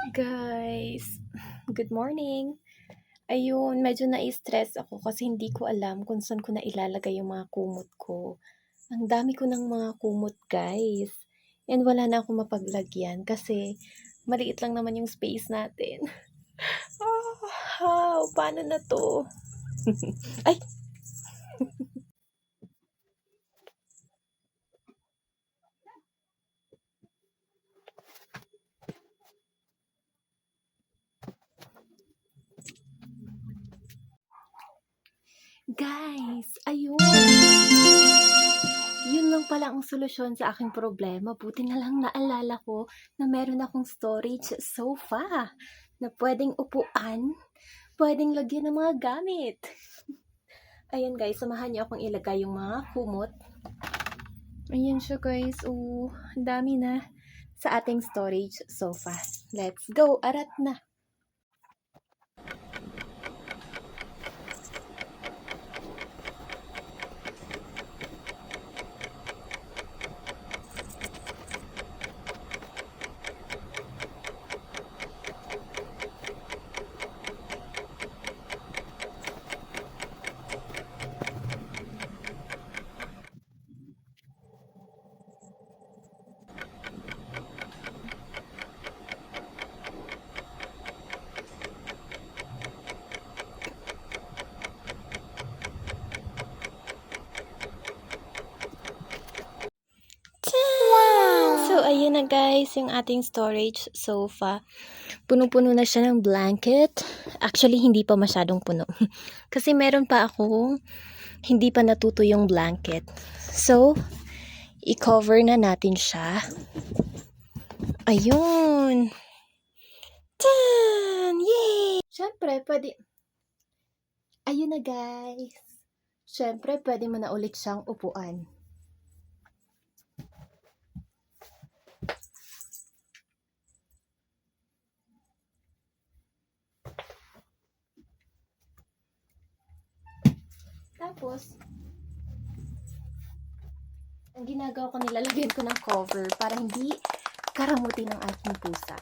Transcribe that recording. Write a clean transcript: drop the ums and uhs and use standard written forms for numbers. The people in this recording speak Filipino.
Guys, good morning. Ayun, medyo na-stress ako kasi hindi ko alam kung saan ko na ilalagay yung mga kumot ko. Ang dami ko ng mga kumot, guys. And wala na akong mapaglagyan kasi maliit lang naman yung space natin. How? Paano na to? Ay, guys, ayun. Yun lang pala ang solusyon sa aking problema. Buti na lang naalala ko na meron akong storage sofa na pwedeng upuan, pwedeng lagyan ng mga gamit. Ayan guys, samahan niyo akong ilagay yung mga kumot. Ayan siya guys. Oh, ang dami na sa ating storage sofa. Let's go, arat na. So, ayun na guys, yung ating storage sofa. Punong-puno na siya ng blanket. Actually, hindi pa masyadong puno. Kasi meron pa akong hindi pa natuto yung blanket. So, i-cover na natin siya. Ayun. Tan! Yay! Siyempre, pwede... Ayun na guys. Siyempre, pwede mo na ulit siyang upuan. Tapos, ang ginagawa ko, nilalagyan ko ng cover para hindi karamutin ng aking pusa.